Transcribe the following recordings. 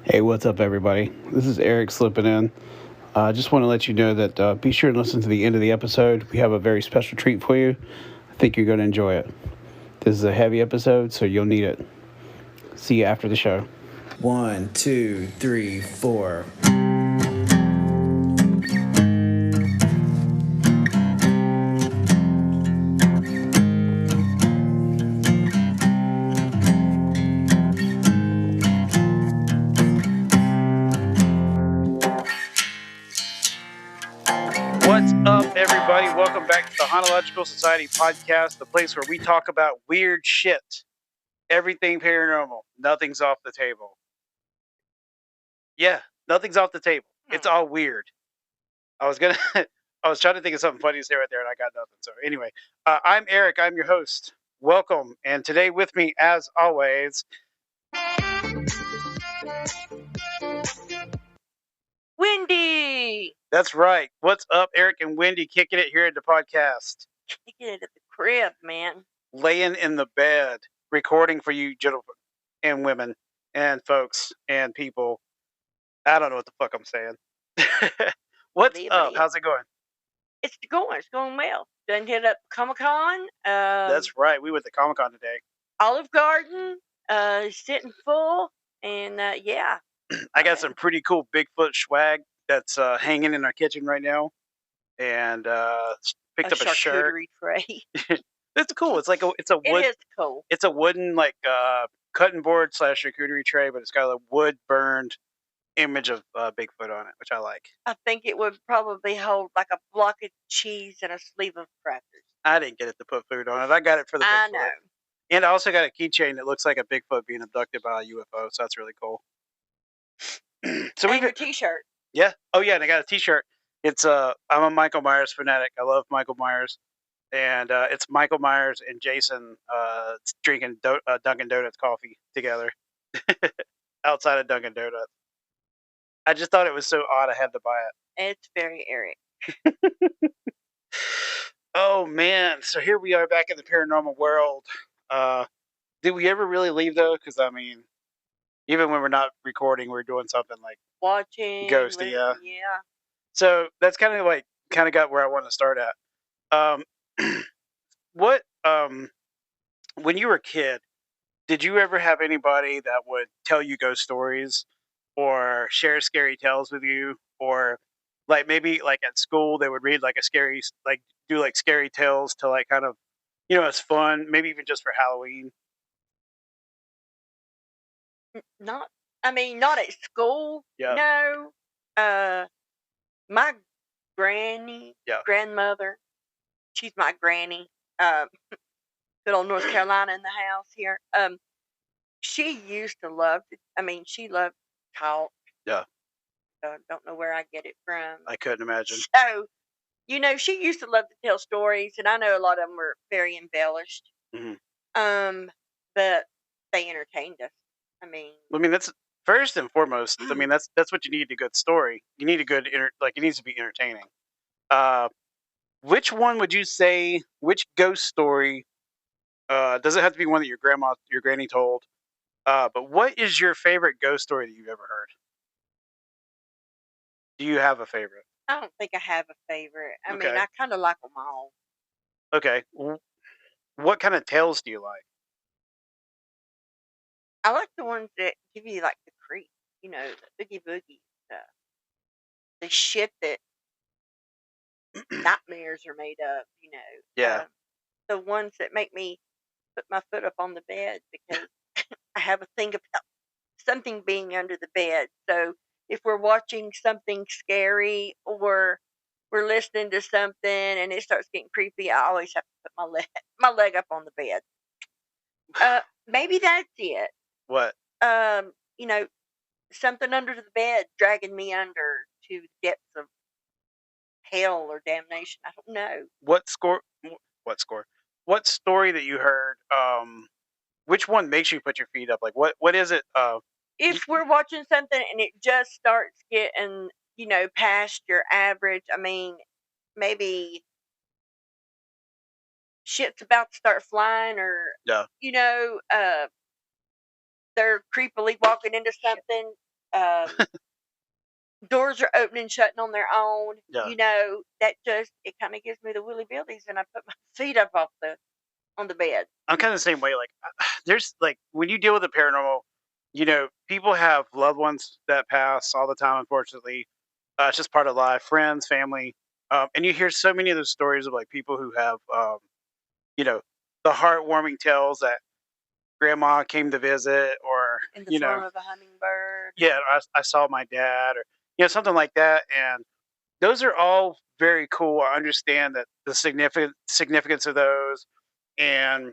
Hey, what's up, everybody? This is Eric slipping in. I just want to let you know that be sure and listen to the end of the episode. We have a very special treat for you. I think you're going to enjoy it. This is a heavy episode, so you'll need it. See you after the show. 1, 2, 3, 4. What's up, everybody? Welcome back to the Hauntological Society podcast, the place where we talk about weird shit. Everything paranormal. Nothing's off the table. Yeah, nothing's off the table. It's all weird. I was trying to think of something funny to say right there, and I got nothing. So anyway, I'm Eric. I'm your host. Welcome, and today with me, as always, Wendy! that's right. What's up, Eric and Wendy? Kicking it here at the podcast, Kicking it at the crib, man. laying in the bed, recording for you, gentlemen and women and folks and people. I don't know what the fuck I'm saying. What's up? How's it going? It's going well. Done hit up Comic-Con. That's right. We went to Comic-Con today. Olive Garden, sitting full, and yeah. I got some pretty cool Bigfoot swag that's hanging in our kitchen right now, and picked up a shirt. Charcuterie tray. It's cool. It's a wood. It is cool. It's a wooden cutting board / charcuterie tray, but it's got a wood burned image of Bigfoot on it, which I like. I think it would probably hold like a block of cheese and a sleeve of crackers. I didn't get it to put food on it. I got it for the Bigfoot. I know. And I also got a keychain that looks like a Bigfoot being abducted by a UFO, so that's really cool. So and your T-shirt. Yeah. Oh yeah, and I got a T-shirt. It's I'm a Michael Myers fanatic. I love Michael Myers, and it's Michael Myers and Jason drinking Dunkin' Donuts coffee together outside of Dunkin' Donuts. I just thought it was so odd I had to buy it. It's very Eric. Oh man, so here we are back in the paranormal world. Did we ever really leave though? Because I mean, even when we're not recording, we're doing something like watching ghosty. Yeah. So that's kind of got where I want to start at. What when you were a kid, did you ever have anybody that would tell you ghost stories or share scary tales with you, or like maybe like at school they would read like a scary do like scary tales to like kind of it's fun, maybe even just for Halloween? Not at school. Yeah. No. My grandmother, she's my granny. Good old North Carolina in the house here. She used to love she loved to talk. Yeah. Don't know where I get it from. I couldn't imagine. So, she used to love to tell stories, and I know a lot of them were very embellished. Mm-hmm. But they entertained us. I mean, that's first and foremost. I mean, that's what you need, a good story. You need a good it needs to be entertaining. Which one would you say? Which ghost story? Does it have to be one that your granny told? But what is your favorite ghost story that you've ever heard? Do you have a favorite? I don't think I have a favorite. I mean, I kind of like them all. Okay. What kind of tales do you like? I like the ones that give you like the creep, the oogie boogie stuff, the shit that nightmares are made of, Yeah. The ones that make me put my foot up on the bed because I have a thing about something being under the bed. So if we're watching something scary or we're listening to something and it starts getting creepy, I always have to put my leg up on the bed. Maybe that's it. What? Something under the bed dragging me under to the depths of hell or damnation. I don't know. What story that you heard? Which one makes you put your feet up? Like what is it? If we're watching something and it just starts getting, past your average, I mean, maybe shit's about to start flying or, they're creepily walking into something doors are opening and shutting on their own. Yeah. That just it kind of gives me the willy billies, and I put my feet up off on the bed. I'm kind of the same way. Like, there's like when you deal with the paranormal, people have loved ones that pass all the time. Unfortunately, it's just part of life. Friends, family, and you hear so many of those stories of like people who have, you know, the heartwarming tales that grandma came to visit, or In the form of a hummingbird. yeah, I saw my dad, or something like that. And those are all very cool. I understand that the significance of those and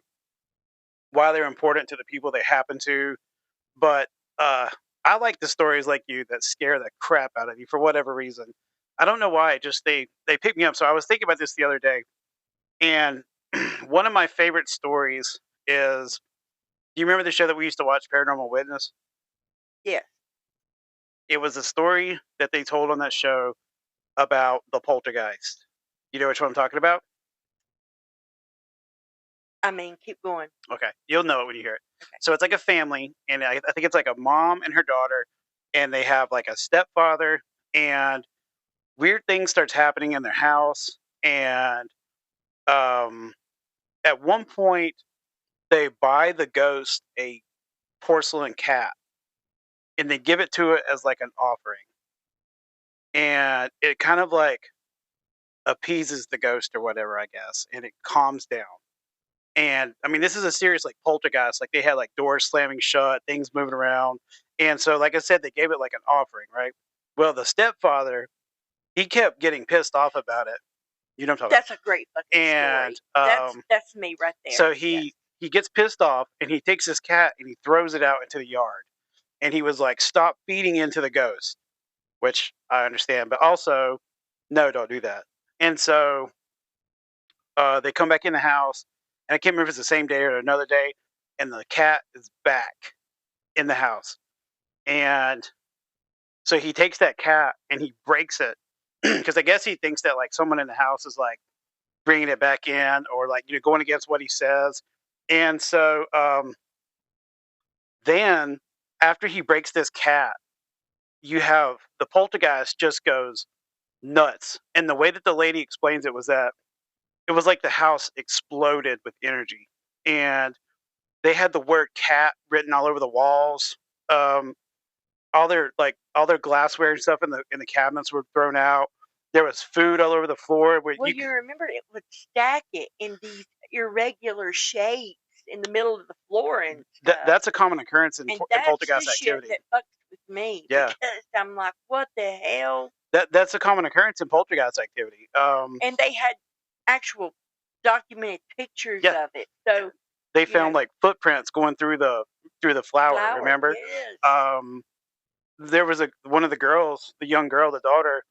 why they're important to the people they happen to. But I like the stories like you that scare the crap out of you for whatever reason. I don't know why. Just they pick me up. So I was thinking about this the other day, and one of my favorite stories is. Do you remember the show that we used to watch, Paranormal Witness? Yes. It was a story that they told on that show about the poltergeist. You know which one I'm talking about? I mean, keep going. Okay, you'll know it when you hear it. Okay. So it's like a family, and I think it's like a mom and her daughter, and they have like a stepfather, and weird things starts happening in their house, and um, at one point they buy the ghost a porcelain cat, and they give it to it as like an offering, and it kind of like appeases the ghost or whatever, I guess, and it calms down. And I mean, this is a serious like poltergeist. Like they had like doors slamming shut, things moving around, and so like I said, they gave it like an offering, right? Well, the stepfather, he kept getting pissed off about it. You know what I'm talking That's a great fucking and, story. That's me right there. So he gets pissed off and he takes his cat and he throws it out into the yard. And he was like, "Stop feeding into the ghost," which I understand, but also, no, don't do that. And so they come back in the house, and I can't remember if it's the same day or another day, and the cat is back in the house. And so he takes that cat and he breaks it because I guess he thinks that like someone in the house is like bringing it back in, or like going against what he says. And so then after he breaks this cat, you have the poltergeist just goes nuts. And the way that the lady explains it was that it was like the house exploded with energy, and they had the word cat written all over the walls. Um, all their glassware and stuff in the cabinets were thrown out. There was food all over the floor. Where Well, you remember it would stack it in these irregular shapes in the middle of the floor and stuff. That's a common occurrence in that's poltergeist the activity. Shit that fucks with me. Yeah. Because I'm like, what the hell? That's a common occurrence in poltergeist activity. And they had actual documented pictures of it. So they found like footprints going through the flour. Remember? Yes. There was one of the girls, the young girl, the daughter.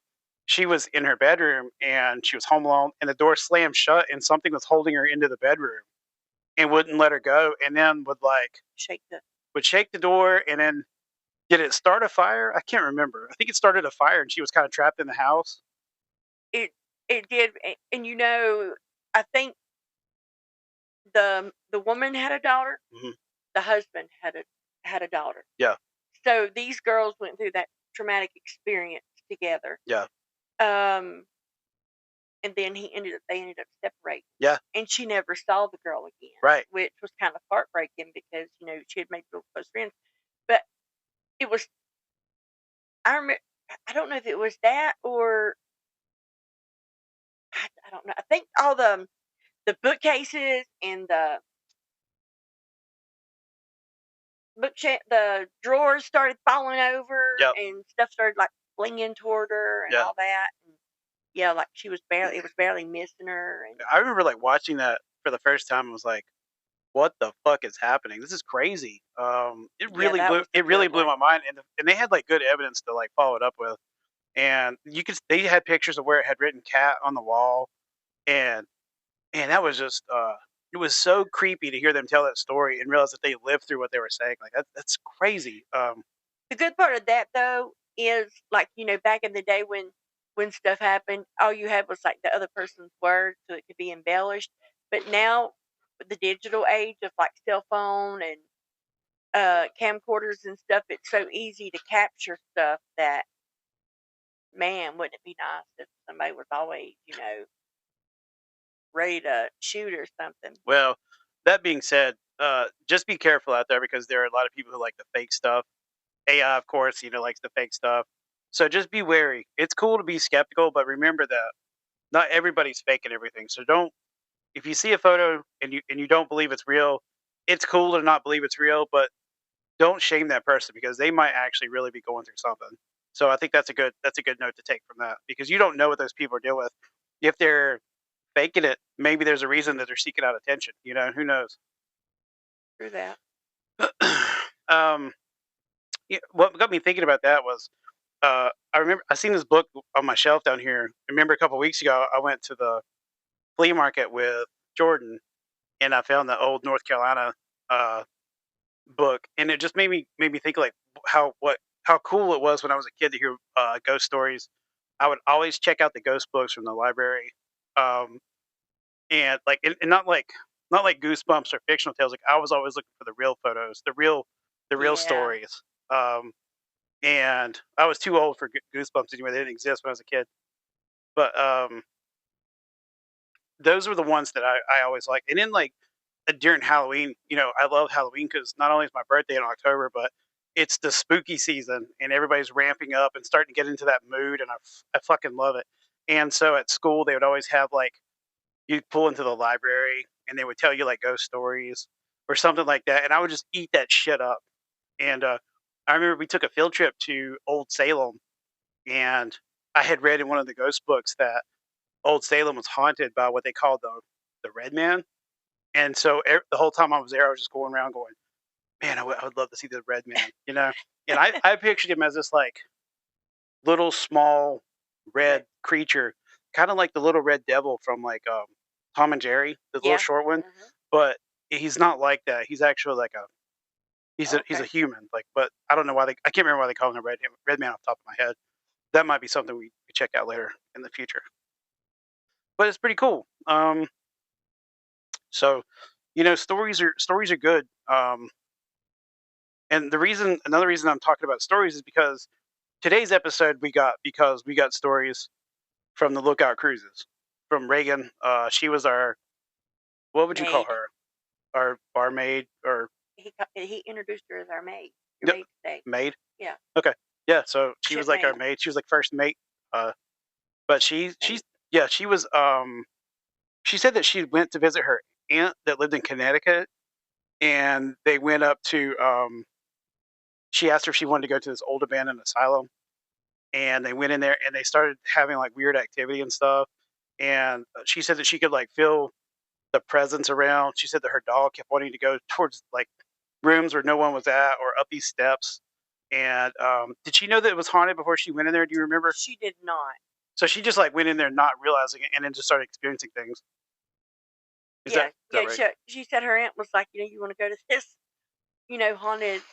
She was in her bedroom and she was home alone, and the door slammed shut, and something was holding her into the bedroom and wouldn't let her go, and then would shake the door, and then did it start a fire? I can't remember. I think it started a fire, and she was kind of trapped in the house. It did, and I think the woman had a daughter. Mm-hmm. The husband had a daughter. Yeah. So these girls went through that traumatic experience together. Yeah. And then they ended up separating. Yeah. And she never saw the girl again. Right. Which was kind of heartbreaking because, she had made real close friends. But it was, I don't know if it was that or, I don't know. I think all the bookcases and the the drawers started falling over. Yep. And stuff started like flinging toward her and all that. And like it was barely missing her. And I remember like watching that for the first time. I was like, what the fuck is happening? This is crazy. It really blew my mind. And they had like good evidence to like follow it up with. And they had pictures of where it had written cat on the wall. And man, that was just, it was so creepy to hear them tell that story and realize that they lived through what they were saying. Like that's crazy. The good part of that though is like, back in the day when stuff happened, all you had was like the other person's word, so it could be embellished. But now with the digital age of like cell phone and camcorders and stuff, it's so easy to capture stuff that, man, wouldn't it be nice if somebody was always, ready to shoot or something? Well, that being said, just be careful out there because there are a lot of people who like the fake stuff. AI, of course, likes the fake stuff. So just be wary. It's cool to be skeptical, but remember that not everybody's faking everything. So don't if you see a photo and you don't believe it's real, it's cool to not believe it's real, but don't shame that person because they might actually really be going through something. So I think that's a good note to take from that because you don't know what those people are dealing with. If they're faking it, maybe there's a reason that they're seeking out attention. Who knows? Through that. um, what got me thinking about that was I remember I seen this book on my shelf down here. I remember a couple of weeks ago I went to the flea market with Jordan and I found the old North Carolina uh, book, and it just made me think like how cool it was when I was a kid to hear ghost stories. I would always check out the ghost books from the library, um, and and not like Goosebumps or fictional tales. Like I was always looking for the real photos, the real Yeah. stories. And I was too old for Goosebumps anyway; they didn't exist when I was a kid. But those were the ones that I always liked. And then during Halloween, I love Halloween because not only is my birthday in October, but it's the spooky season and everybody's ramping up and starting to get into that mood, and I fucking love it. And so at school, they would always have you'd pull into the library and they would tell you like ghost stories or something like that, and I would just eat that shit up. And I remember we took a field trip to Old Salem, and I had read in one of the ghost books that Old Salem was haunted by what they called the Red Man. And so the whole time I was there, I was just going around going, "Man, I would love to see the Red Man." And I pictured him as this little small Right. red creature, kind of like the little red devil from Tom and Jerry, the little Yeah. short one. Hmm. But he's not like that. He's actually he's a Okay. human. But I don't know why I can't remember why they call him the Red Man off the top of my head. That might be something we could check out later in the future. But it's pretty cool. So stories are good. And another reason I'm talking about stories is because today's episode we got stories from the Lookout Cruises from Reagan. She was our what would you call Maid. her? Our barmaid or He introduced her as our maid. Your Yep, maid today. maid? Yeah. Okay, yeah. So she was like our Shipmate. maid. She was like first mate. Uh, but she's Maid. yeah she was she said that she went to visit her aunt that lived in Connecticut, and they went up to she asked her if she wanted to go to this old abandoned asylum, and they went in there and they started having like weird activity and stuff. And she said that she could like feel the presence around. She said that her dog kept wanting to go towards like rooms where no one was at or up these steps. And did she know that it was haunted before she went in there? Do you remember? She did not. So she just like went in there not realizing it and then just started experiencing things. Is that Yeah. is that Yeah. right? She said her aunt was like, you want to go to this, haunted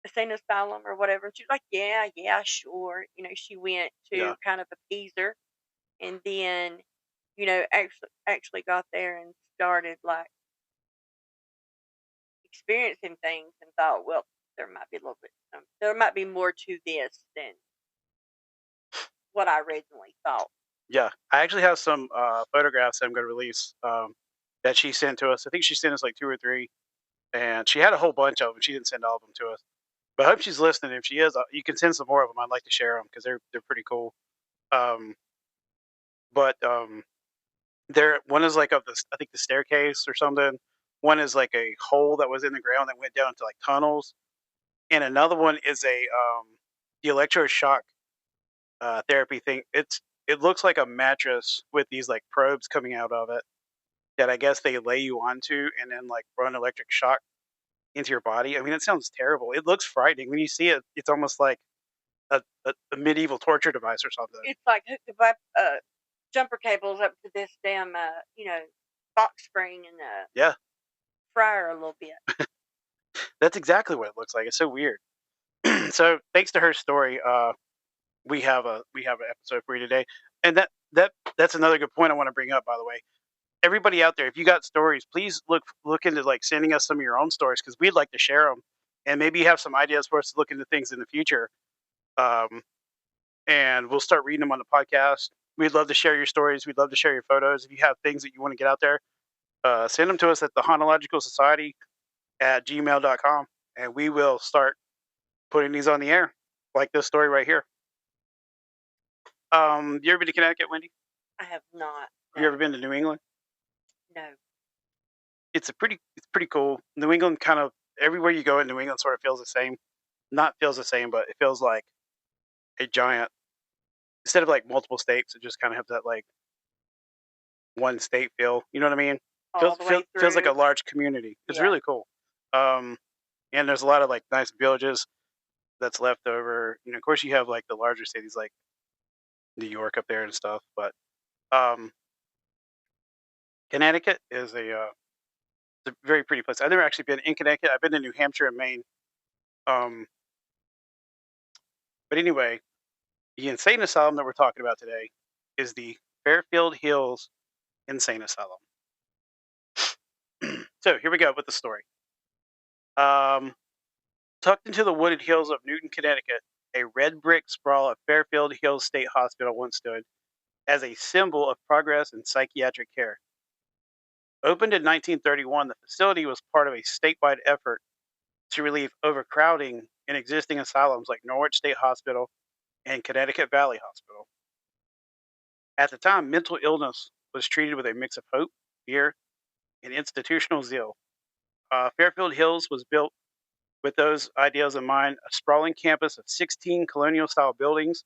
insane asylum or whatever. And she was like, yeah, yeah, sure. She went Yeah. to kind of appease her, and then, actually got there and started like experiencing things and thought, well, there might be a little bit, there might be more to this than what I originally thought. Yeah. I actually have some photographs that I'm going to release that she sent to us. I think she sent us like two or three, and she had a whole bunch of them. She didn't send all of them to us. But I hope she's listening. If she is, you can send some more of them. I'd like to share them because they're pretty cool. Um, but there one is like of this, I think the staircase or something. One is like a hole that was in the ground that went down to like tunnels, and another one is the electroshock therapy thing. It looks like a mattress with these like probes coming out of it that I guess they lay you onto and then like run electric shock into your body. I mean, it sounds terrible. It looks frightening when you see it. It's almost like a medieval torture device or something. It's like hooked up jumper cables up to this damn, box spring and Yeah, fryer a little bit. that's exactly what it looks like. It's so weird. So thanks to her story, we have an episode for you today, and that's another good point I want to bring up. By the way, everybody out there, if you got stories, please look into like sending us some of your own stories because we'd like to share them, and maybe you have some ideas for us to look into things in the future. Um, and we'll start reading them on the podcast. We'd love to share your stories. We'd love to share your photos. If you have things that you want to get out there, send them to us at the Hauntological Society at gmail.com, and we will start putting these on the air, like this story right here. You ever been to Connecticut, Wendy? I have not. Have you ever been to New England? No. It's pretty cool. New England kind of everywhere you go in New England sort of feels the same. Not feels the same, but it feels like a giant. Instead of like multiple states, it just kind of has that like one state feel. You know what I mean? All the way Feels like a through. large community. It's Yeah. really cool. And there's a lot of like nice villages that's left over. You know, of course, you have like the larger cities like New York up there and stuff, but um, Connecticut is it's a very pretty place. I've never actually been in Connecticut. I've been to New Hampshire and Maine. Um, but anyway, the insane asylum that we're talking about today is the Fairfield Hills Insane Asylum. So here we go with the story. Tucked into the wooded hills of Newton, Connecticut, a red brick sprawl of Fairfield Hills State Hospital once stood as a symbol of progress in psychiatric care. Opened in 1931, the facility was part of a statewide effort to relieve overcrowding in existing asylums like Norwich State Hospital and Connecticut Valley Hospital. At the time, mental illness was treated with a mix of hope, fear, and institutional zeal. Fairfield Hills was built with those ideals in mind, a sprawling campus of 16 colonial-style buildings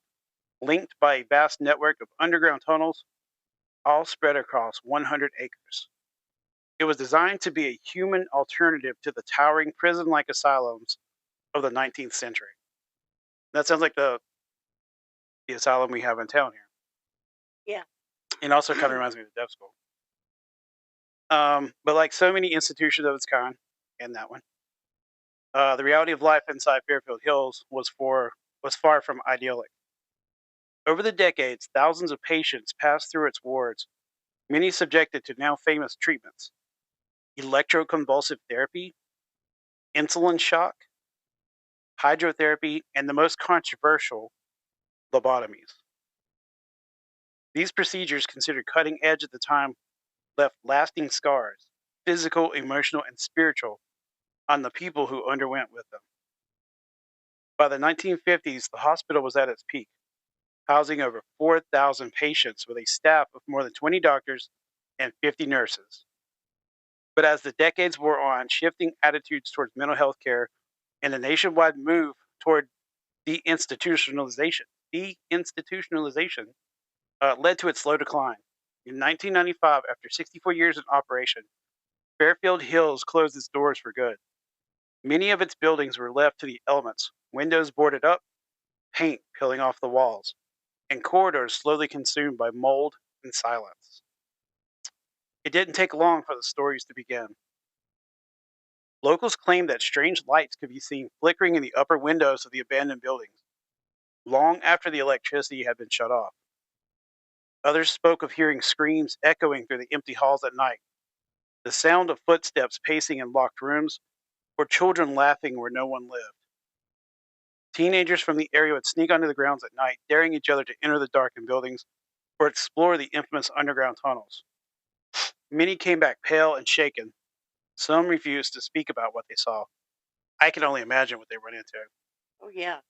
linked by a vast network of underground tunnels, all spread across 100 acres. It was designed to be a human alternative to the towering prison-like asylums of the 19th century. That sounds like the asylum we have in town here. Yeah. And also kind of reminds me of the deaf school. But like so many institutions of its kind, and that one, the reality of life inside Fairfield Hills was far from idyllic. Over the decades, thousands of patients passed through its wards, many subjected to now famous treatments: electroconvulsive therapy, insulin shock, hydrotherapy, and the most controversial, lobotomies. These procedures, considered cutting edge at the time, left lasting scars, physical, emotional, and spiritual, on the people who underwent with them. By the 1950s, the hospital was at its peak, housing over 4,000 patients with a staff of more than 20 doctors and 50 nurses. But as the decades wore on, shifting attitudes towards mental health care and a nationwide move toward deinstitutionalization led to its slow decline. In 1995, after 64 years in operation, Fairfield Hills closed its doors for good. Many of its buildings were left to the elements, windows boarded up, paint peeling off the walls, and corridors slowly consumed by mold and silence. It didn't take long for the stories to begin. Locals claimed that strange lights could be seen flickering in the upper windows of the abandoned buildings, long after the electricity had been shut off. Others spoke of hearing screams echoing through the empty halls at night, the sound of footsteps pacing in locked rooms, or children laughing where no one lived. Teenagers from the area would sneak onto the grounds at night, daring each other to enter the darkened buildings or explore the infamous underground tunnels. Many came back pale and shaken. Some refused to speak about what they saw. I can only imagine what they run into. Oh, yeah.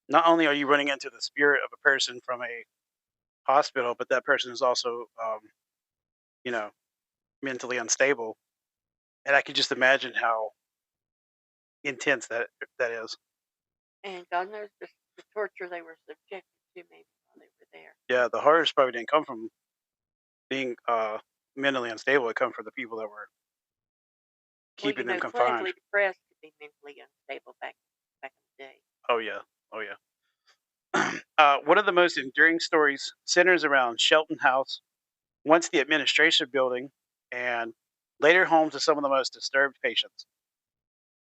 Not only are you running into the spirit of a person from a hospital, but that person is also, you know, mentally unstable. And I could just imagine how intense that is. And God knows the torture they were subjected to maybe while they were there. Yeah, the horrors probably didn't come from being mentally unstable. It come from the people that were keeping them confined. Clinically depressed could be mentally unstable back in the day. Oh yeah, oh yeah. One of the most enduring stories centers around Shelton House, once the administration building, and later home to some of the most disturbed patients.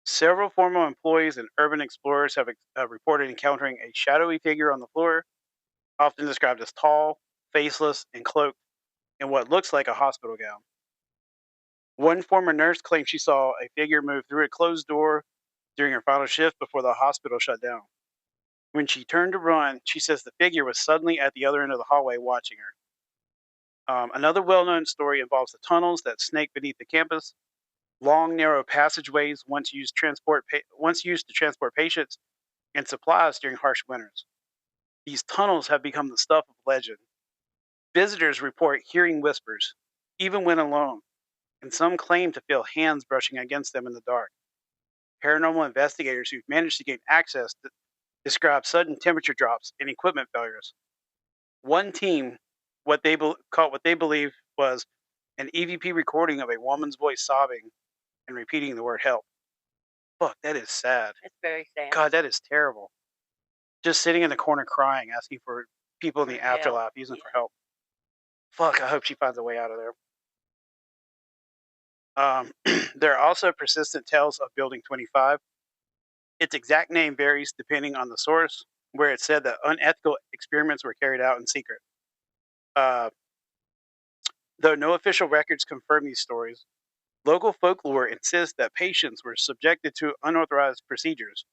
Several former employees and urban explorers have reported encountering a shadowy figure on the floor, often described as tall, faceless, and cloaked, in what looks like a hospital gown. One former nurse claimed she saw a figure move through a closed door during her final shift before the hospital shut down. When she turned to run, she says the figure was suddenly at the other end of the hallway watching her. Another well-known story involves the tunnels that snake beneath the campus, long, narrow passageways once used to transport patients and supplies during harsh winters. These tunnels have become the stuff of legend. Visitors report hearing whispers, even when alone, and some claim to feel hands brushing against them in the dark. Paranormal investigators who've managed to gain access describe sudden temperature drops and equipment failures. One team, caught what they believe was an EVP recording of a woman's voice sobbing and repeating the word help. Fuck, that is sad. It's very sad. God, that is terrible. Just sitting in the corner crying, asking for people in the For help, afterlife, using yeah. for help. Fuck, I hope she finds a way out of there. There are also persistent tales of Building 25. Its exact name varies depending on the source, where it's said that unethical experiments were carried out in secret. Uh, though no official records confirm these stories, local folklore insists that patients were subjected to unauthorized procedures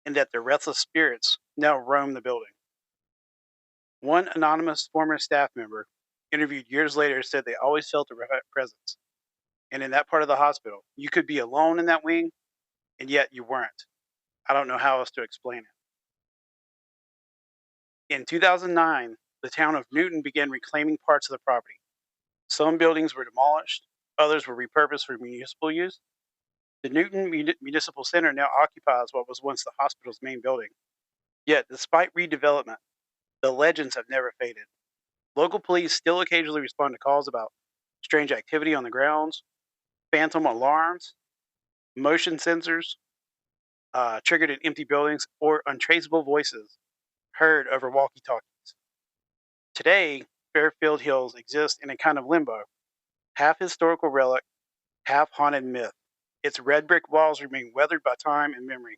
and that their restless spirits now roam the building. One anonymous former staff member, interviewed years later, said they always felt a presence. And in that part of the hospital, you could be alone in that wing, and yet you weren't. I don't know how else to explain it. In 2009, the town of Newton began reclaiming parts of the property. Some buildings were demolished, others were repurposed for municipal use. The Newton Municipal Center now occupies what was once the hospital's main building. Yet, despite redevelopment, the legends have never faded. Local police still occasionally respond to calls about strange activity on the grounds, phantom alarms, motion sensors triggered in empty buildings, or untraceable voices heard over walkie talkies. Today, Fairfield Hills exists in a kind of limbo, half historical relic, half haunted myth. Its red brick walls remain weathered by time and memory.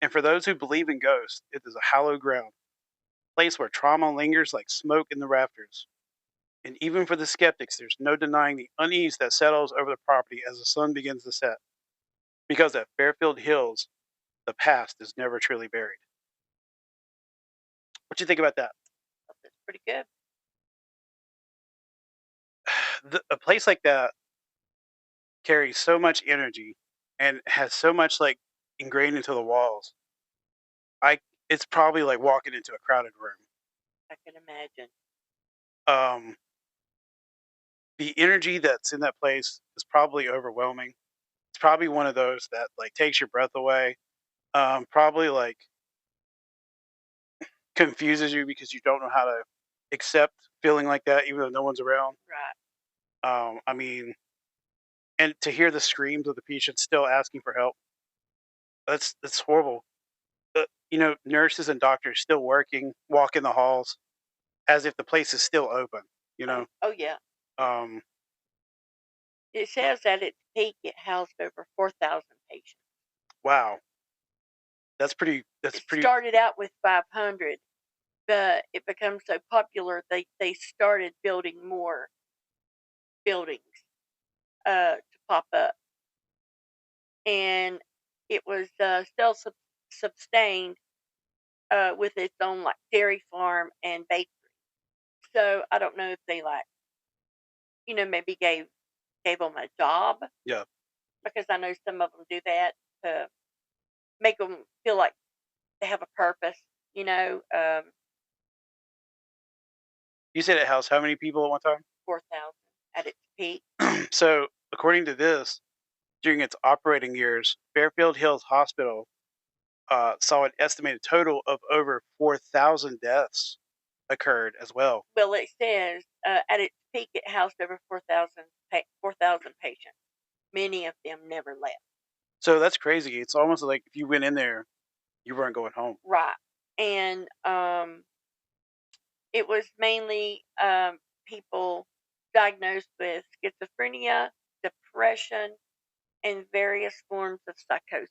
And for those who believe in ghosts, it is a hallowed ground, a place where trauma lingers like smoke in the rafters. And even for the skeptics, there's no denying the unease that settles over the property as the sun begins to set. Because at Fairfield Hills, the past is never truly buried. What do you think about that? That's pretty good. A place like that carries so much energy and has so much like ingrained into the walls. It's probably like walking into a crowded room. I can imagine. The energy that's in that place is probably overwhelming. It's probably one of those that like takes your breath away. Probably like confuses you because you don't know how to accept feeling like that, even though no one's around. Right. I mean, and to hear the screams of the patients still asking for help, that's horrible. Nurses and doctors still working, walking the halls as if the place is still open. Oh yeah. Um, It says at its peak it housed over 4,000 patients. wow, that's pretty. It started out with 500, but it becomes so popular they started building more buildings to pop up, and it was self-sustained with its own like dairy farm and bakery. So I don't know if they maybe gave them a job. Yeah. Because I know some of them do that to make them feel like they have a purpose. You said it housed how many people at one time? 4,000 at its peak. So, according to this, during its operating years, Fairfield Hills Hospital saw an estimated total of over 4,000 deaths occurred as well. Well, it says at its peak it housed over 4,000 patients. Many of them never left. So that's crazy. It's almost like if you went in there, you weren't going home. Right. And it was mainly people diagnosed with schizophrenia, depression, and various forms of psychosis.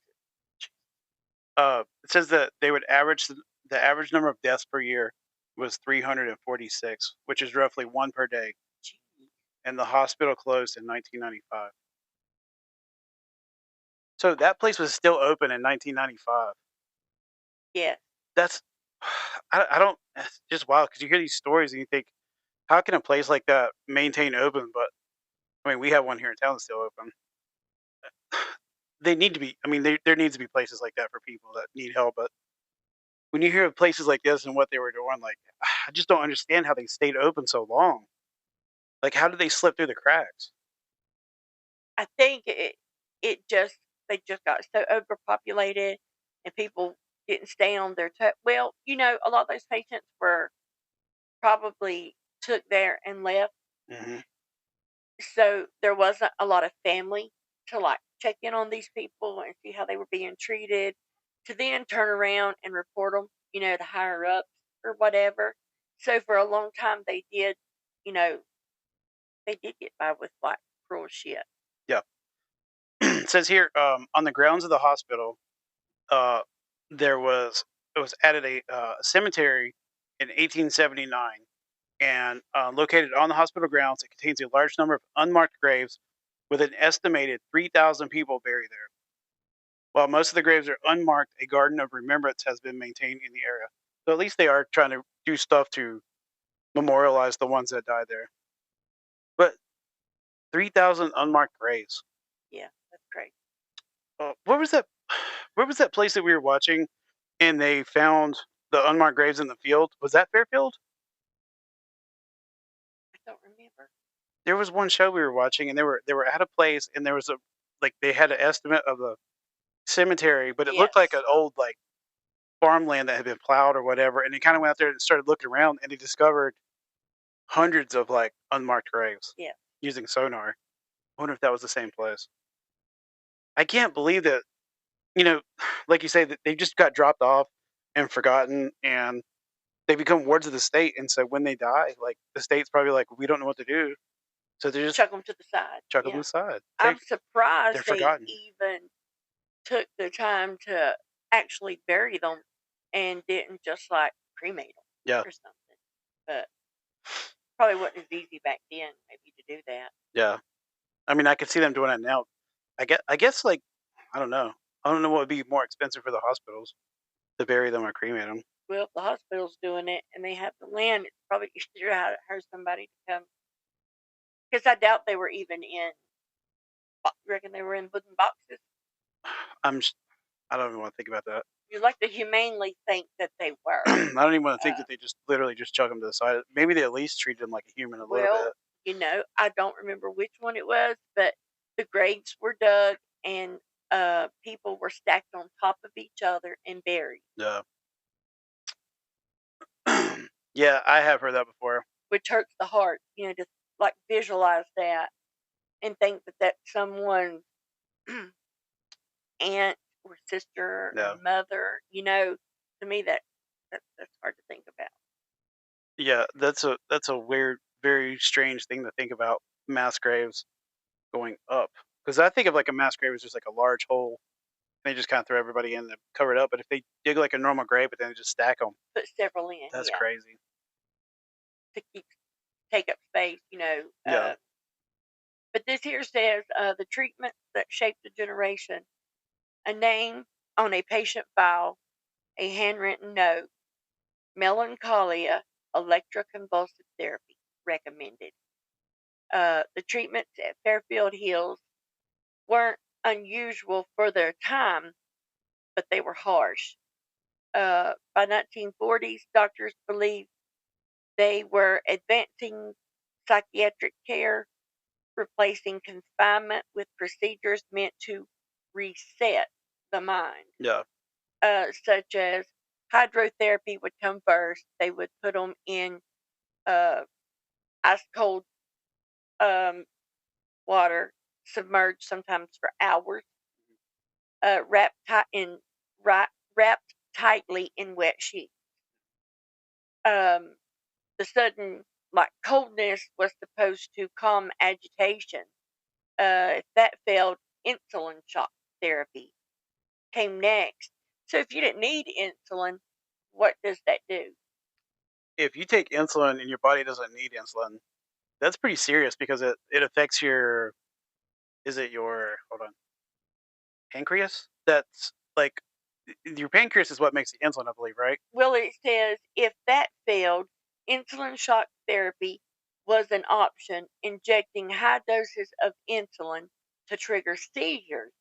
It says that they would average the average number of deaths per year was 346, which is roughly one per day. and the hospital closed in 1995. So that place was still open in 1995. Yeah. That's I don't. It's just wild because you hear these stories and you think, how can a place like that maintain open? But I mean, we have one here in town that's still open. They need to be. I mean, there needs to be places like that for people that need help. But when you hear of places like this and what they were doing, like I just don't understand how they stayed open so long. Like, how did they slip through the cracks? I think it just they just got so overpopulated and people didn't stay on their well, a lot of those patients were probably took there and left. Hmm. So there wasn't a lot of family to like check in on these people and see how they were being treated, to then turn around and report them, to higher ups or whatever. So for a long time you know, they did get by with like cruel shit. Yeah. It says here, on the grounds of the hospital, uh, there was it was added a cemetery in 1879, and located on the hospital grounds, it contains a large number of unmarked graves with an estimated 3,000 people buried there. While most of the graves are unmarked, a garden of remembrance has been maintained in the area. So at least they are trying to do stuff to memorialize the ones that died there. But 3,000 unmarked graves. Yeah, that's great. What was that? Where was that place that we were watching, and they found the unmarked graves in the field? Was that Fairfield? I don't remember. There was one show we were watching, and they were at a place, and there was a like they had an estimate of the cemetery, but it looked like Yes. an old like farmland that had been plowed or whatever. And they kind of went out there and started looking around, and they discovered hundreds of like unmarked graves Yeah. using sonar. I wonder if that was the same place. I can't believe that, you know, like you say, that they just got dropped off and forgotten, and they become wards of the state. And so when they die, like the state's probably like, we don't know what to do, so they just Chuck them to the side. chuck them Yeah. aside. I'm They're surprised they forgotten. even took the time to actually bury them and didn't just like cremate them Yeah, or something. But probably wasn't as easy back then, maybe, to do that. yeah. I mean, I could see them doing it now. I guess like I don't know. I don't know what would be more expensive for the hospitals to bury them or cremate them. Well, if the hospital's doing it and they have the land, it's probably easier to hire somebody to come. Because I doubt they were even in. You reckon they were in wooden boxes? I'm. I don't even want to think about that. You like to humanely think that they were. I don't even want to think Uh, that they just literally just chuck them to the side. Maybe they at least treated them like a human a little well, bit. I don't remember which one it was, but the graves were dug and people were stacked on top of each other and buried, Yeah. Yeah, I have heard that before. which hurts the heart, to like visualize that and think that that's someone's aunt or sister or Yeah. mother. To me that's hard to think about. Yeah, that's a weird, very strange thing to think about, mass graves going up. Because I think of like a mass grave as just like a large hole. They just kind of throw everybody in and cover it up. But if they dig like a normal grave, but then they just stack them, Put several in, that's yeah, crazy. to take up space. Yeah. But this here says the treatment that shaped a generation: a name on a patient file, a handwritten note, melancholia, electroconvulsive therapy recommended. The treatments at Fairfield Hills weren't unusual for their time, but they were harsh. By 1940s, doctors believed they were advancing psychiatric care, replacing confinement with procedures meant to reset the mind, Yeah. such as hydrotherapy would come first. They would put them in uh, ice cold um, water, submerged sometimes for hours, wrapped wrapped tightly in wet sheets. Um, the sudden like coldness was supposed to calm agitation. If that failed, insulin shock therapy came next. So if you didn't need insulin, what does that do? If you take insulin and your body doesn't need insulin, That's pretty serious because it affects your. Is it your hold on pancreas? That's like your pancreas is what makes the insulin, I believe, right? Well, it says if that failed, insulin shock therapy was an option, injecting high doses of insulin to trigger seizures,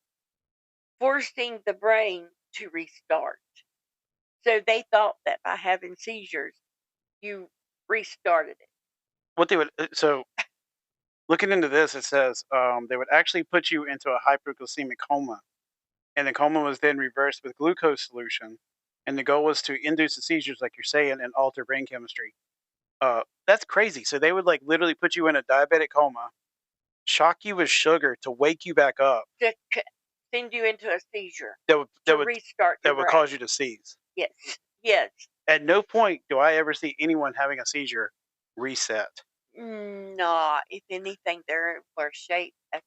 forcing the brain to restart. So they thought that by having seizures, you restarted it. What they would so looking into this, it says they would actually put you into a hyperglycemic coma, and the coma was then reversed with glucose solution, and the goal was to induce the seizures, like you're saying, and alter brain chemistry. That's crazy. So they would like literally put you in a diabetic coma, shock you with sugar to wake you back up. To send you into a seizure. That would to restart your that would brain. cause you to seize. Yes. Yes. At no point do I ever see anyone having a seizure reset. No, if anything, they're in worse shape. I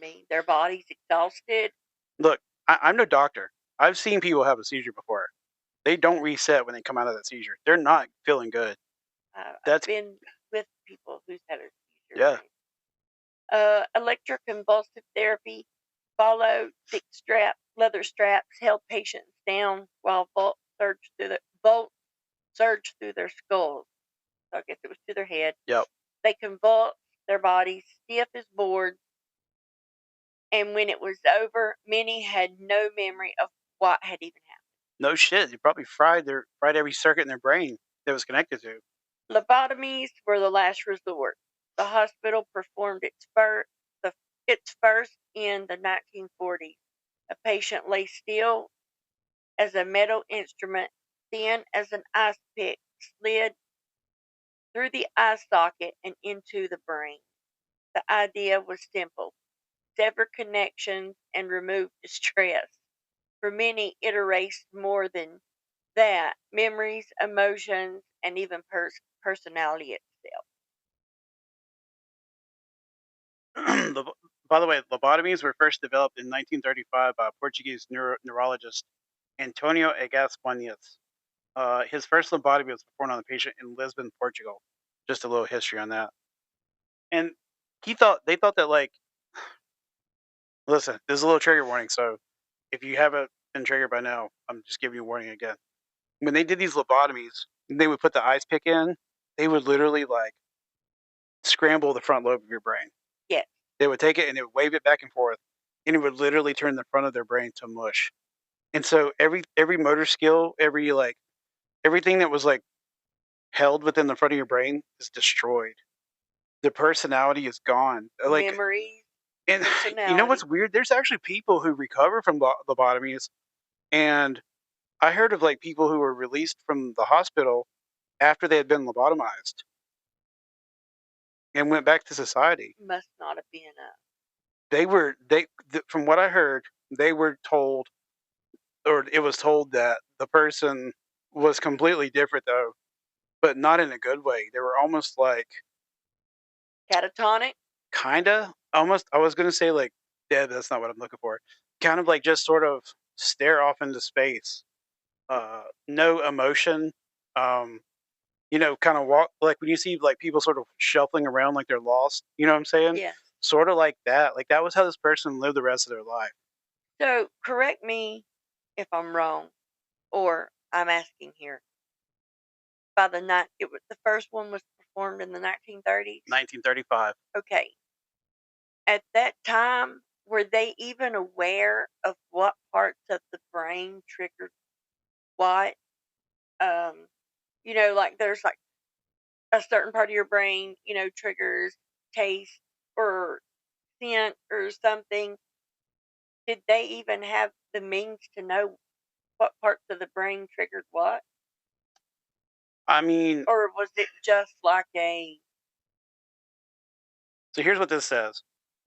mean, their body's exhausted. Look, I'm no doctor. I've seen people have a seizure before. They don't reset when they come out of that seizure. They're not feeling good. I've been with people who's had a seizure. Yeah. Electroconvulsive therapy followed. Thick leather straps held patients down while bolts surged through their skulls. So I guess it was to their head. Yep. They convulsed, their bodies stiff as boards. And when it was over, many had no memory of what had even happened. No shit. They probably fried every circuit in their brain that was connected to. Lobotomies were the last resort. The hospital performed its first in the 1940s. A patient lay still as a metal instrument, thin as an ice pick, slid through the eye socket and into the brain. The idea was simple: sever connections and remove distress. For many, it erased more than that: memories, emotions, and even personality itself. By the way, lobotomies were first developed in 1935 by a Portuguese neurologist Antonio Egas. His first lobotomy was performed on a patient in Lisbon, Portugal. Just a little history on that. And they thought that like, listen, this is a little trigger warning. So if you haven't been triggered by now, I'm just giving you a warning again. When they did these lobotomies, they would put the ice pick in. They would literally like scramble the front lobe of your brain. Yes. They would take it and they would wave it back and forth, and it would literally turn the front of their brain to mush. And so every motor skill, everything that was like held within the front of your brain is destroyed. The personality is gone. Like memories, and you know what's weird? There's actually people who recover from lobotomies, and I heard of like people who were released from the hospital after they had been lobotomized and went back to society. Must not have been From what I heard, they were told, or it was told that the person was completely different though, but not in a good way. They were almost like catatonic. Kinda, almost. I was gonna say like dead. That's not what I'm looking for. Kind of like just sort of stare off into space. No emotion. Kind of walk like when you see like people sort of shuffling around like they're lost. You know what I'm saying? Yeah. Sort of like that. Like that was how this person lived the rest of their life. So correct me if I'm wrong, or I'm asking here. By the first one was performed in the 1930s. 1935. Okay. At that time, were they even aware of what parts of the brain triggered what? Like there's like a certain part of your brain, triggers taste or scent or something. Did they even have the means to know what parts of the brain triggered what? I mean, or was it just like So here's what this says.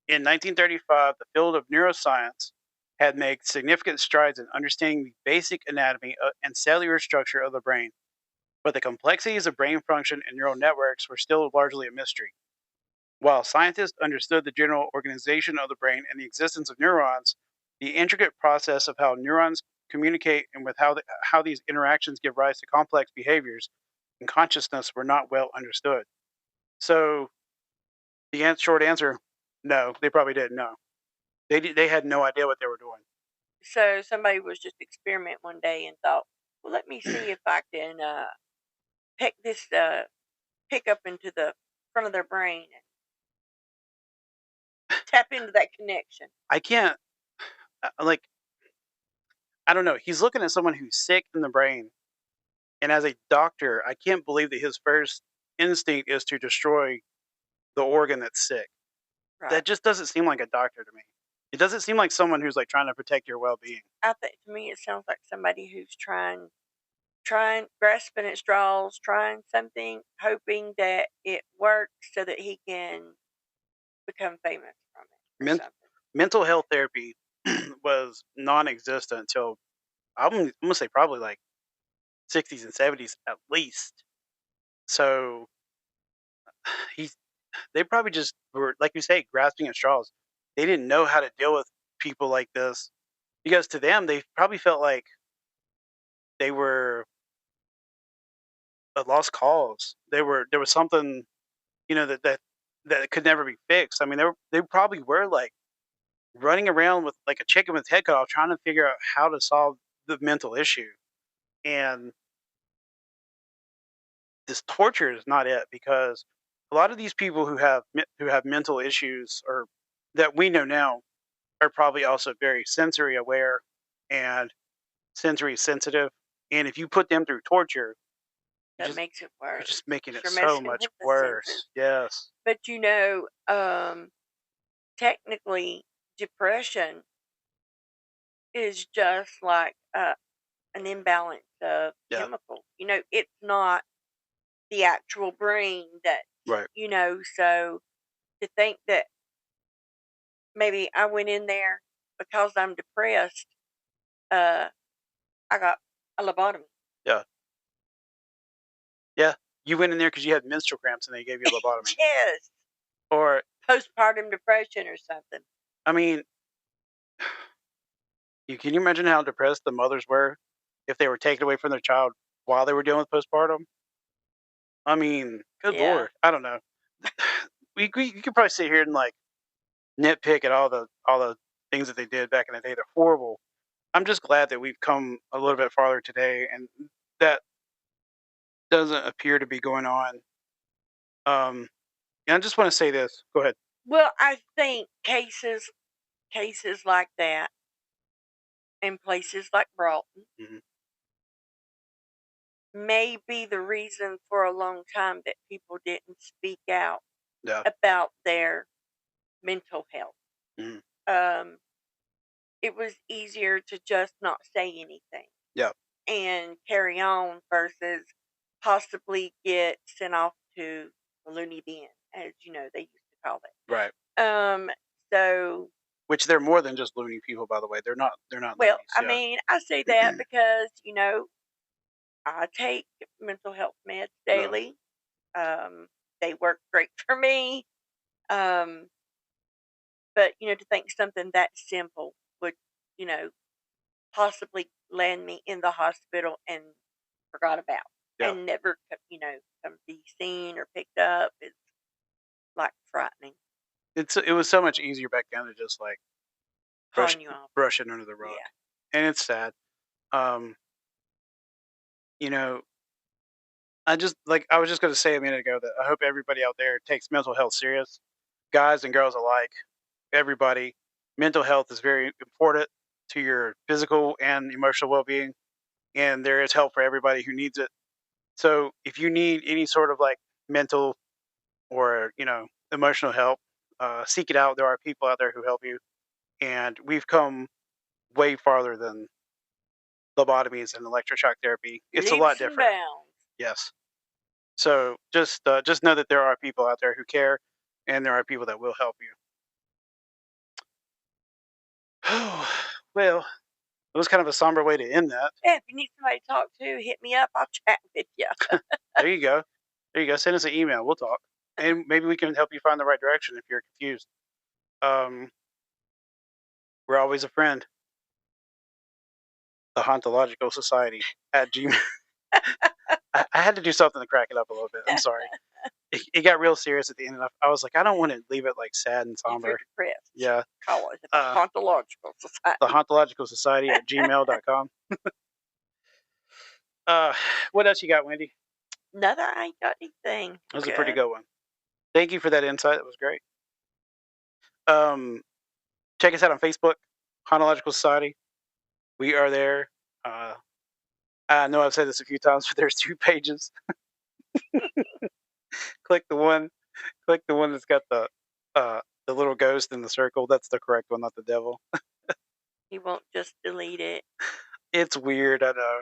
In 1935, the field of neuroscience had made significant strides in understanding the basic anatomy and cellular structure of the brain, but the complexities of brain function and neural networks were still largely a mystery. While scientists understood the general organization of the brain and the existence of neurons, the intricate process of how neurons communicate and with how these interactions give rise to complex behaviors and consciousness were not well understood. So The short answer, no, they probably didn't know. They had no idea what they were doing. So somebody was just experimenting one day and thought, well, let me see if I can pick this pick up into the front of their brain and tap into that connection. I can't, like, I don't know. He's looking at someone who's sick in the brain. And as a doctor, I can't believe that his first instinct is to destroy the organ that's sick. Right. That just doesn't seem like a doctor to me. It doesn't seem like someone who's like trying to protect your well-being. I think to me it sounds like somebody who's trying, grasping at straws, trying something, hoping that it works so that he can become famous from it or Men- something. Mental health therapy was non-existent until I'm gonna say probably like 60s and 70s at least. So they probably just were, like you say, grasping at straws. They didn't know how to deal with people like this because to them they probably felt like they were a lost cause. There was something, that could never be fixed. I mean, they probably were like running around with like a chicken with its head cut off, trying to figure out how to solve the mental issue. And this torture is not it, because a lot of these people who have mental issues, or that we know now, are probably also very sensory aware and sensory sensitive. And if you put them through torture, That makes it you're worse. just making it You're so messing much with the worse. senses. Yes. But technically, depression is just like an imbalance of Yeah. chemicals. It's not the actual brain that, Right. so to think that maybe I went in there because I'm depressed, I got a lobotomy. Yeah. Yeah. You went in there because you had menstrual cramps and they gave you a lobotomy. Yes. Or, Postpartum depression or something. I mean, can you imagine how depressed the mothers were if they were taken away from their child while they were dealing with postpartum? I mean, good Yeah. lord, I don't know. You could probably sit here and like nitpick at all the things that they did back in the day. They're horrible. I'm just glad that we've come a little bit farther today, and that doesn't appear to be going on. And I just want to say this. Go ahead. Well, I think cases like that in places like Broughton Mhm. may be the reason for a long time that people didn't speak out Yeah. about their mental health. Mhm. Um, it was easier to just not say anything Yeah. and carry on versus possibly get sent off to the loony bin, as they used to call it. Right. Um, so Which they're more than just loony people, by the way. They're not. well, loonies. I Yeah. mean, I say that because I take mental health meds daily. They work great for me. Um, but to think something that simple would, you know, possibly land me in the hospital and forgot about, Yeah. and never, come be seen or picked up is like frightening. It was so much easier back then to just like brush Pawing you off. brush it under the rug, Yeah. and it's sad. Um, you know, I was just going to say a minute ago that I hope everybody out there takes mental health serious, guys and girls alike. Everybody, mental health is very important to your physical and emotional well-being, and there is help for everybody who needs it. So if you need any sort of like mental or emotional help, seek it out. There are people out there who help you, and we've come way farther than lobotomies and electroshock therapy. It's a lot Leaps and different. bounds. Yes. So just know that there are people out there who care, and there are people that will help you. Well, it was kind of a somber way to end that. Yeah, if you need somebody to talk to, hit me up. I'll chat with you. There you go. There you go. Send us an email. We'll talk, and maybe we can help you find the right direction if you're confused. We're always a friend. The Hauntological Society at Gmail. I had to do something to crack it up a little bit. I'm sorry. It got real serious at the end, and I was like, I don't want to leave it like sad and You're somber. depressed. Yeah. Call it the Hauntological Society. The Hauntological Society at gmail.com. What else you got, Wendy? Another, I ain't got anything. That was a pretty good one. Thank you for that insight. That was great. Check us out on Facebook, Hauntological Society. We are there. I know I've said this a few times, but there's 2 pages. click the one that's got the little ghost in the circle. That's the correct one, not the devil. He won't just delete it. It's weird, I know.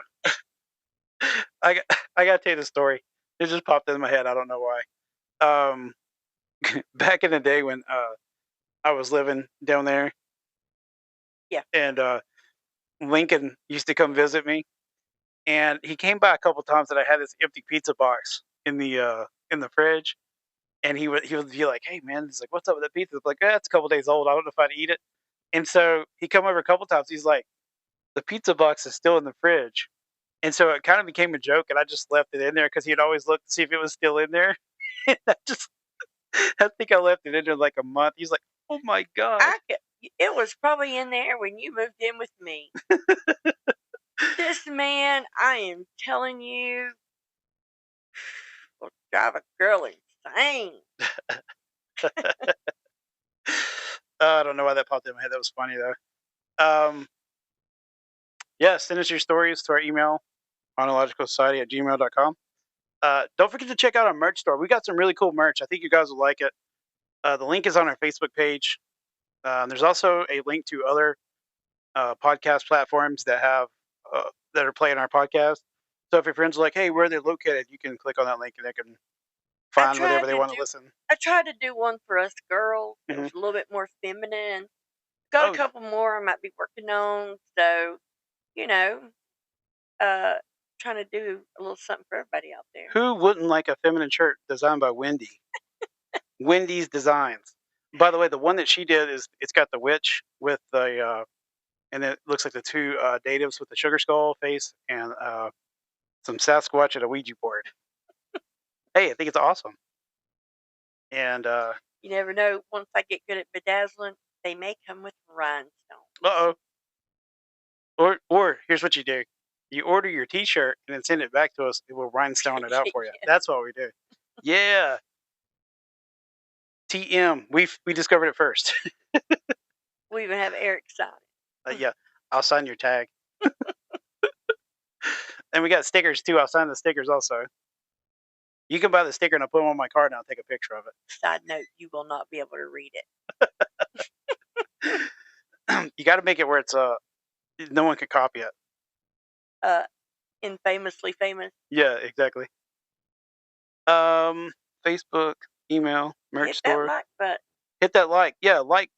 I gotta tell you the story. It just popped into my head. I don't know why. Back in the day when I was living down there. Yeah. And Lincoln used to come visit me, and he came by a couple times that I had this empty pizza box in the fridge, and he would be like, "Hey man," he's like, "What's up with that pizza?" I'm like, it's a couple days old. I don't know if I'd eat it. And so he come over a couple times. He's like, "The pizza box is still in the fridge," and so it kind of became a joke, and I just left it in there because he'd always look to see if it was still in there. And I think I left it in there like a month. He's like, "Oh my god!" It was probably in there when you moved in with me. This man, I am telling you, will drive a girl insane. I don't know why that popped in my head. That was funny though. Yeah, send us your stories to our email, chronologicalsociety@gmail.com. Don't forget to check out our merch store. We got some really cool merch. I think you guys will like it. The link is on our Facebook page. There's also a link to other podcast platforms that have that are playing our podcast. So if your friends are like, "Hey, where are they located?" You can click on that link and they can find whatever they want to listen. I tried to do one for us girls. It was a little bit more feminine. Got a couple more I might be working on. So, trying to do a little something for everybody out there. Who wouldn't like a feminine shirt designed by Wendy? Wendy's Designs. By the way, the one that she did it's got the witch with the and it looks like the 2 natives with the sugar skull face and some Sasquatch and a Ouija board. Hey, I think it's awesome. And you never know. Once I get good at bedazzling, they may come with Uh rhinestones. oh. Or here's what you do: you order your T-shirt and then send it back to us. It will rhinestone it out for you. Yeah. That's what we do. Yeah. TM. We discovered it first. We even have Eric sign it. Yeah, I'll sign your tag. And we got stickers too. I'll sign the stickers also. You can buy the sticker and I'll put them on my card and I'll take a picture of it. Side note, you will not be able to read it. You got to make it where it's no one can copy it. Infamously famous. Yeah, exactly. Facebook, email, merch store. Hit that like button. Hit that like. Yeah, like,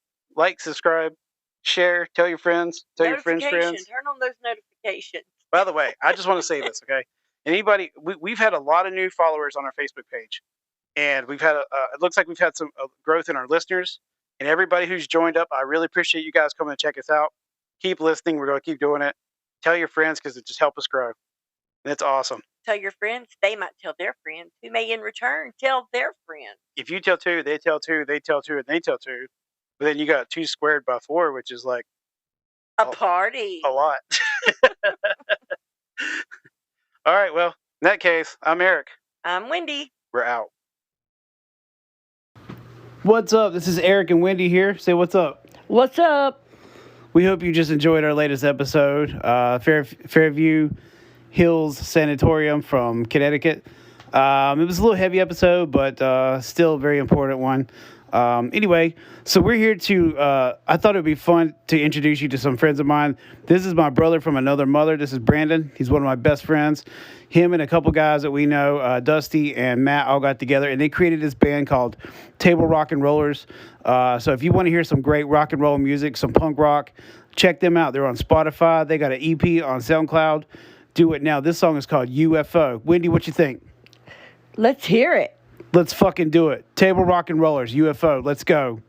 subscribe, share, tell your friends, tell your friends. Turn on those notifications. By the way, I just want to say this, okay? Anybody, we've had a lot of new followers on our Facebook page, and we've had it looks like we've had some growth in our listeners, and everybody who's joined up. I really appreciate you guys coming to check us out. Keep listening. We're going to keep doing it. Tell your friends because it just helps us grow. And it's awesome. Tell your friends. They might tell their friends, who may in return tell their friends. If you tell 2, they tell 2, they tell 2, and they tell 2. But then you got 2 squared by 4, which is like a party. A lot. All right, well, in that case, I'm Eric. I'm Wendy. We're out. What's up? This is Eric and Wendy here. Say what's up. What's up? We hope you just enjoyed our latest episode. Fairview Hills Sanatorium from Connecticut. It was a little heavy episode, but still a very important one. Anyway, so we're here to, I thought it would be fun to introduce you to some friends of mine. This is my brother from another mother. This is Brandon. He's one of my best friends. Him and a couple guys that we know, Dusty and Matt, all got together, and they created this band called Table Rock and Rollers. So if you want to hear some great rock and roll music, some punk rock, check them out. They're on Spotify. They got an EP on SoundCloud. Do it now. This song is called UFO. Wendy, what you think? Let's hear it. Let's fucking do it. Table Rock and Rollers, UFO. Let's go.